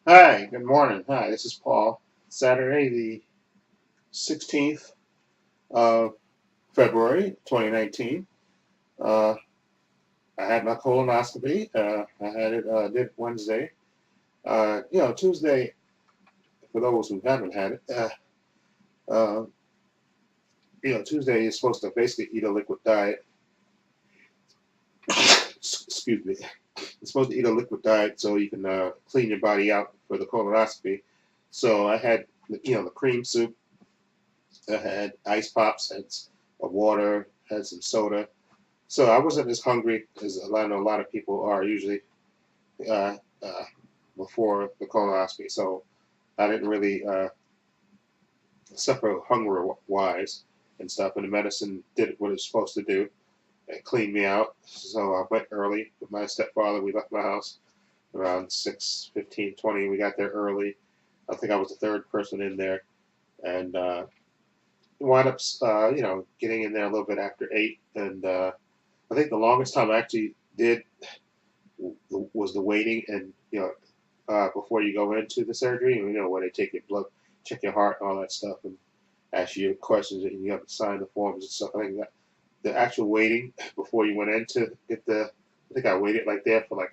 Hi, good morning. Hi, this is Paul. Saturday, the 16th of February, 2019. Uh, I had my colonoscopy. I had it, did it Wednesday. Tuesday, for those who haven't had it, uh, Tuesday you're supposed to basically eat a liquid diet. Excuse me. You're supposed to eat a liquid diet so you can clean your body out for the colonoscopy. So I had, the cream soup. I had ice pops, had water, had some soda. So I wasn't as hungry as I know a lot of people are usually uh, uh, before the colonoscopy. So I didn't really suffer hunger wise and stuff. And the medicine did what it's supposed to do. It cleaned me out. So I went early with my stepfather. We left my house around 6:15, 20. We got there early. I think I was the third person in there. And wound up, getting in there a little bit after 8. And I think the longest time I actually did was the waiting and before you go into the surgery, where they take your blood, check your heart, all that stuff, and ask you questions, and you have to sign the forms and stuff. I think that the actual waiting before you went in to get I think I waited like there for like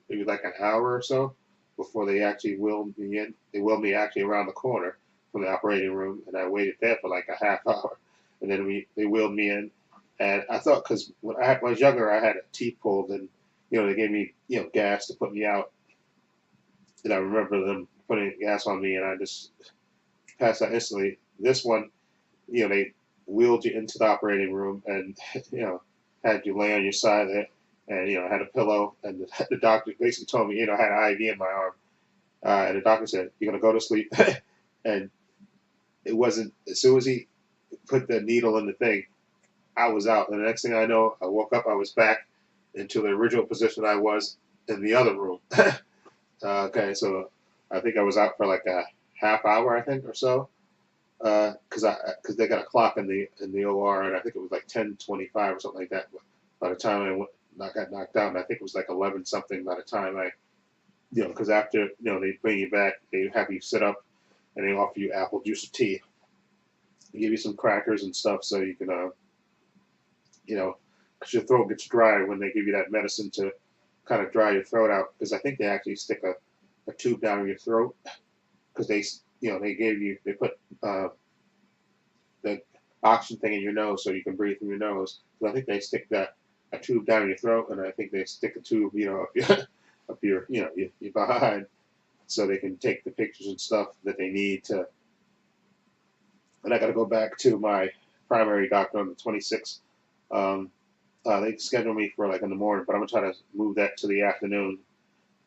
maybe like an hour or so before they actually wheeled me in. They wheeled me actually around the corner from the operating room, and I waited there for like a half hour, and then they wheeled me in. And I thought because when I was younger, I had a teeth pulled, and they gave me gas to put me out. And I remember them putting gas on me, and I just passed out instantly. This one, they wheeled you into the operating room and had you lay on your side there, and had a pillow, and the doctor basically told me I had an IV in my arm, and the doctor said you're gonna go to sleep, and it wasn't as soon as he put the needle in the thing, I was out, and the next thing I know, I woke up, I was back into the original position I was in the other room. Okay, so I think I was out for like a half hour, I think, or so, because they got a clock in the OR, and I think it was like 10:25 or something like that. But by the time I got knocked out, and I think it was like 11 something by the time because after they bring you back, they have you sit up, and they offer you apple juice or tea, they give you some crackers and stuff so you can you know, because your throat gets dry when they give you that medicine to kind of dry your throat out. Because I think they actually stick a tube down your throat because they put the oxygen thing in your nose so you can breathe through your nose. So I think they stick that a tube down your throat, and I think they stick a tube, up your your behind, so they can take the pictures and stuff that they need to. And I got to go back to my primary doctor on the 26th. Um, they schedule me for like in the morning, but I'm gonna try to move that to the afternoon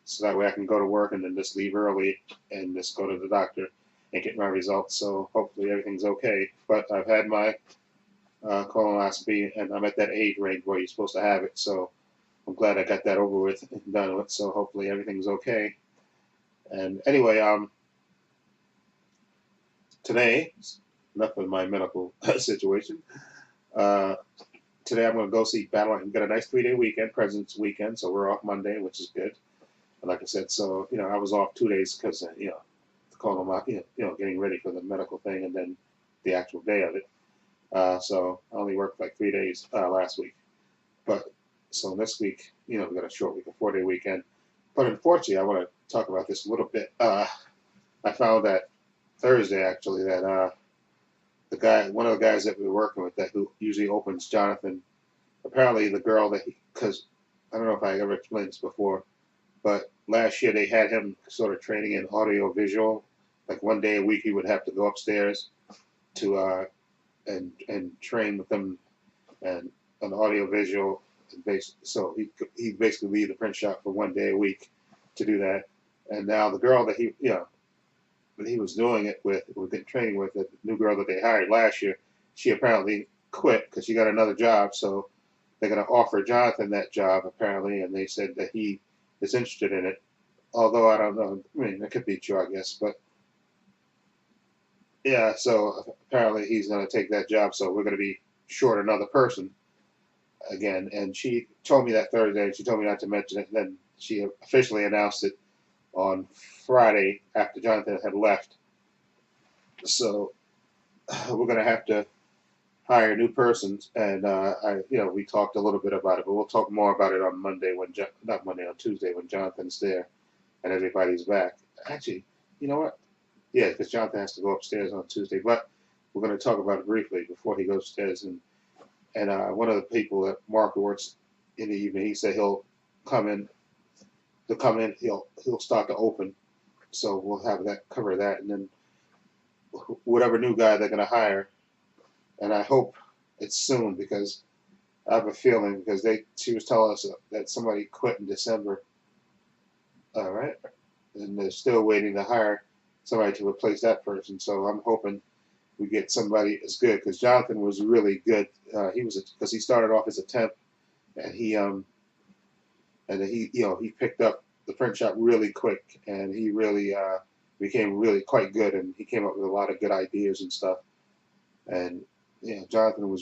so that way I can go to work and then just leave early and just go to the doctor and get my results. So hopefully everything's okay. But I've had my colonoscopy, and I'm at that age range where you're supposed to have it. So I'm glad I got that over with and done with. So hopefully everything's okay. And anyway, today, enough of my medical situation. Uh, Today I'm going to go see Battle. We've got a nice 3-day weekend, President's Weekend, so we're off Monday, which is good. And like I said, so I was off 2 days because calling them out, getting ready for the medical thing, and then the actual day of it. So I only worked like 3 days last week. But so this week, we got a short week, a 4-day weekend. But unfortunately, I want to talk about this a little bit. I found that Thursday actually that one of the guys that we were working with that who usually opens Jonathan, apparently the girl that because I don't know if I ever explained this before, but last year they had him sort of training in audio visual. Like one day a week he would have to go upstairs to and train with them and an audio visual. So he basically leave the print shop for one day a week to do that. And now the girl that he was doing it with the training with, the new girl that they hired last year, she apparently quit because she got another job. So they're going to offer Jonathan that job apparently, and they said that he is interested in it. Although I don't know, I mean, it could be true, I guess, but yeah. So apparently he's going to take that job. So we're going to be short another person again. And she told me that Thursday, and she told me not to mention it. And then she officially announced it on Friday after Jonathan had left. So we're going to have to hire new persons, and we talked a little bit about it, but we'll talk more about it on Monday not Monday, on Tuesday when Jonathan's there and everybody's back. Actually, you know what? Yeah, because Jonathan has to go upstairs on Tuesday, but we're going to talk about it briefly before he goes upstairs. And one of the people that Mark works in the evening, he said he'll come in. To come in, he'll start to open, so we'll have that cover that, and then whatever new guy they're going to hire, and I hope it's soon because I have a feeling because she was telling us that somebody quit in December, all right, and they're still waiting to hire somebody to replace that person. So I'm hoping we get somebody as good because Jonathan was really good. Because he started off as a temp, and he picked up the print shop really quick, and he really became really quite good, and he came up with a lot of good ideas and stuff. And Jonathan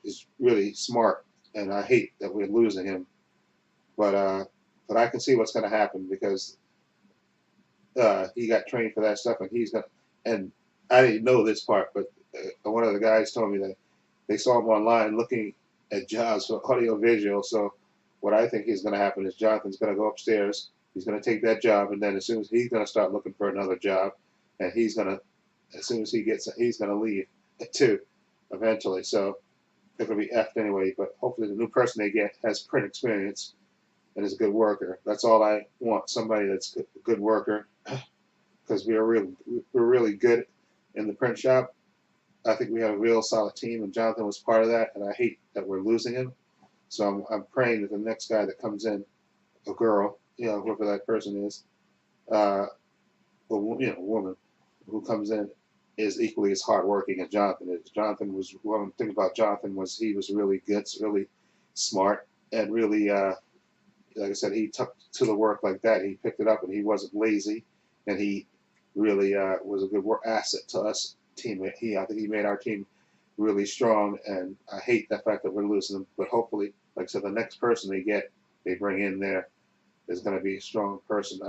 is really smart, and I hate that we're losing him, but I can see what's going to happen because he got trained for that stuff, and he's going. And I didn't know this part, but one of the guys told me that they saw him online looking at jobs for audio visual. So what I think is going to happen is Jonathan's going to go upstairs. He's going to take that job, and then as soon as he's going to start looking for another job, and as soon as he's going to leave too, eventually. So they're going to be effed anyway. But hopefully the new person they get has print experience and is a good worker. That's all I want. Somebody that's a good worker, because we're really good in the print shop. I think we have a real solid team, and Jonathan was part of that. And I hate that we're losing him. So I'm praying that the next guy that comes in, a girl, whoever that person is, a woman who comes in is equally as hardworking as Jonathan is. One thing about Jonathan was he was really good, really smart, and really, like I said, he took to the work like that. He picked it up, and he wasn't lazy, and he really was a good asset to us teammate. I think he made our team really strong, and I hate the fact that we're losing him. But hopefully, like I said, the next person they bring in there is going to be a strong person.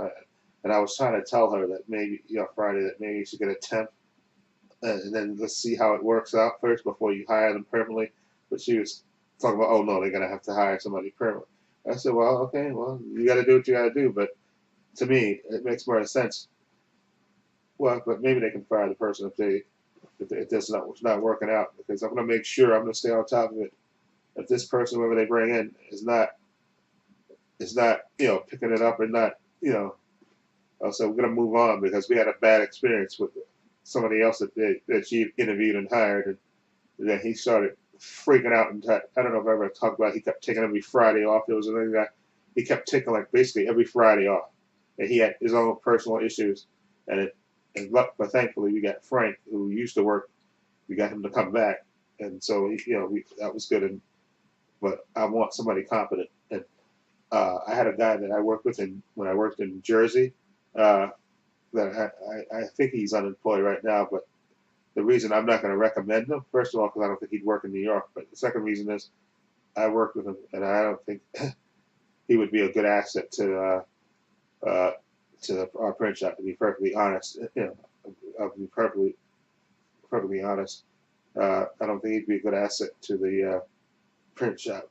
And I was trying to tell her that maybe Friday that maybe she get a temp, and then let's see how it works out first before you hire them permanently. But she was talking about, oh no, they're going to have to hire somebody permanently. I said, well, okay, well, you got to do what you got to do. But to me, it makes more sense. Well, but maybe they can fire the person if that's not working out, because I'm going to make sure I'm going to stay on top of it. If this person, whoever they bring in, is not picking it up and not so we're going to move on because we had a bad experience with somebody else that she interviewed and hired, and then he started freaking out. And I don't know if I ever talked about it. He kept taking every Friday off. There was another guy, he kept taking like basically every Friday off, and he had his own personal issues. But thankfully we got Frank, who used to work. We got him to come back, and so that was good. But I want somebody competent. And I had a guy that I worked with when I worked in Jersey. That I think he's unemployed right now, but the reason I'm not going to recommend him, first of all, because I don't think he'd work in New York, but the second reason is I worked with him, and I don't think he would be a good asset to our print shop. To be perfectly honest, I'll be perfectly honest. I don't think he'd be a good asset to the print shop,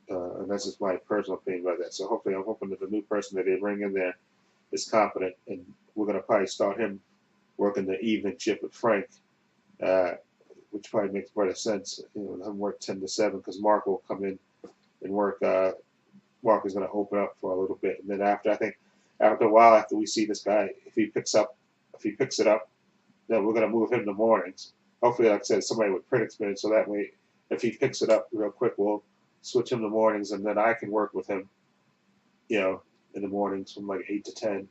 and that's just my personal opinion about that. So hopefully, I'm hoping that the new person that they bring in there is competent, and we're going to probably start him working the evening shift with Frank, which probably makes better sense. Him work 10 to 7 because Mark will come in and work. Mark is going to open up for a little bit, and then after a while, after we see this guy, if he picks it up, then we're going to move him to mornings. Hopefully, like I said, somebody with print experience, so that way, if he picks it up real quick, we'll switch him to mornings, and then I can work with him, in the mornings from like 8 to 10,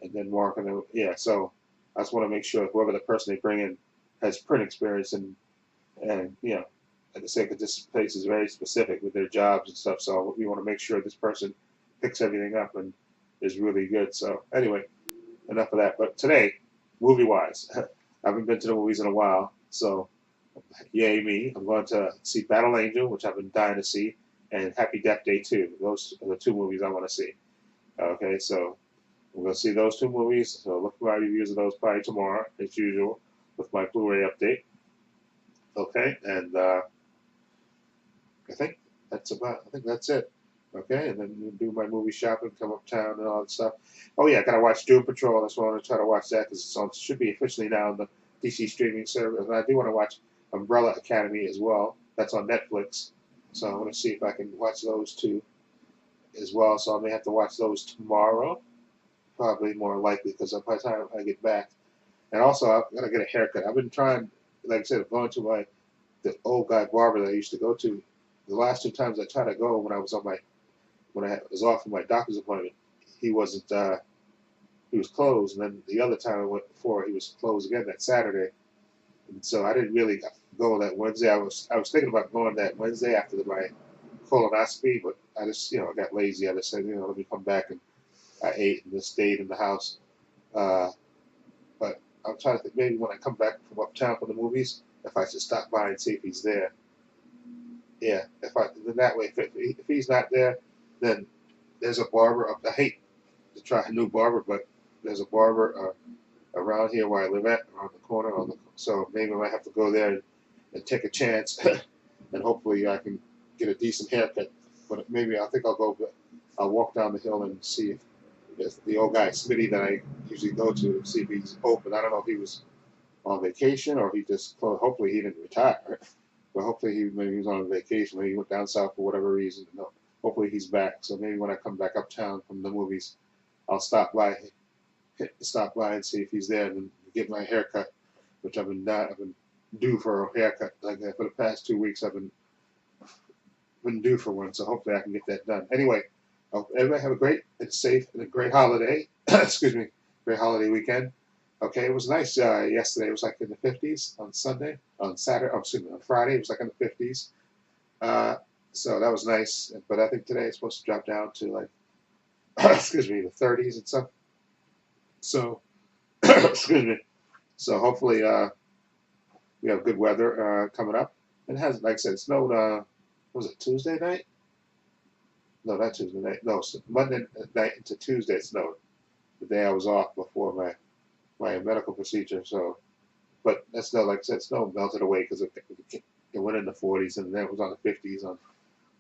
and then Mark, and then, so I just want to make sure whoever the person they bring in has print experience, and like I said, because this place is very specific with their jobs and stuff, so we want to make sure this person picks everything up and is really good. So anyway, enough of that. But today, movie-wise, I haven't been to the movies in a while, so yay me. I'm going to see Battle Angel, which I've been dying to see, and Happy Death Day 2. Those are the two movies I want to see. Okay, so We're going to see those two movies. So look for my reviews of those probably tomorrow, as usual, with my Blu-ray update. Okay, and I think I think that's it. Okay, and then we'll do my movie shopping, come uptown and all that stuff. Oh yeah, I gotta watch Doom Patrol. That's why I want to try to watch that because it's on. It should be officially now on the DC streaming service. And I do want to watch Umbrella Academy as well. That's on Netflix. So I want to see if I can watch those two as well. So I may have to watch those tomorrow, probably more likely because by the time I get back. And also, I'm gonna get a haircut. I've been trying, like I said, going to the old guy barber that I used to go to. The last two times I tried to go when I was was off for my doctor's appointment, he wasn't. He was closed, and then the other time I went before, he was closed again that Saturday. And so I didn't really go that Wednesday. I was thinking about going that Wednesday after my colonoscopy, but I just I got lazy. I just said let me come back, and I ate and just stayed in the house. Uh, but I'm trying to think maybe when I come back from uptown from the movies, if I should stop by and see if he's there. Yeah, then that way if he's not there, then there's a barber up. I hate to try a new barber, but there's a barber around here where I live at, around the corner. So maybe I might have to go there and take a chance, and hopefully I can get a decent haircut. But maybe I think I'll go. I'll walk down the hill and see if the old guy Smitty that I usually go to see if he's open. I don't know if he was on vacation or he just closed. Hopefully he didn't retire. But hopefully maybe he was on vacation. Maybe he went down south for whatever reason. No, hopefully he's back. So maybe when I come back uptown from the movies, I'll stop by and see if he's there and get my haircut, which I've been due for a haircut. Like for the past 2 weeks, I've been due for one. So hopefully I can get that done. Anyway, I hope everybody have a great and safe and a great holiday. Excuse me, great holiday weekend. Okay, it was nice yesterday. It was like in the 50s on Sunday. On Saturday, oh, excuse me, on Friday, it was like in the 50s. So that was nice. But I think today it's supposed to drop down to like, excuse me, the 30s and stuff. So, excuse me. So hopefully we have good weather coming up. It has, like I said, it snowed. Was it Tuesday night? No, not Tuesday night. No, Monday night into Tuesday it snowed. The day I was off before my medical procedure. So, but that snow, like I said, snow melted away because it went in the 40s and then it was on the 50s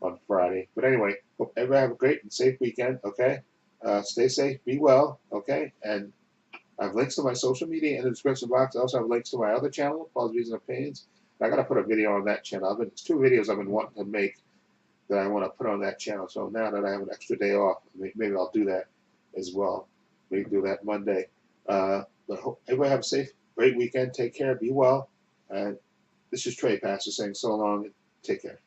on Friday. But anyway, hope everybody have a great and safe weekend. Okay, stay safe, be well. Okay, and I have links to my social media in the description box. I also have links to my other channel, Paul's Views and Opinions. I got to put a video on that channel. It's 2 videos I've been wanting to make that I want to put on that channel. So now that I have an extra day off, maybe I'll do that as well. Maybe do that Monday. But hope everybody have a safe, great weekend. Take care. Be well. And this is Trepacer saying so long. Take care.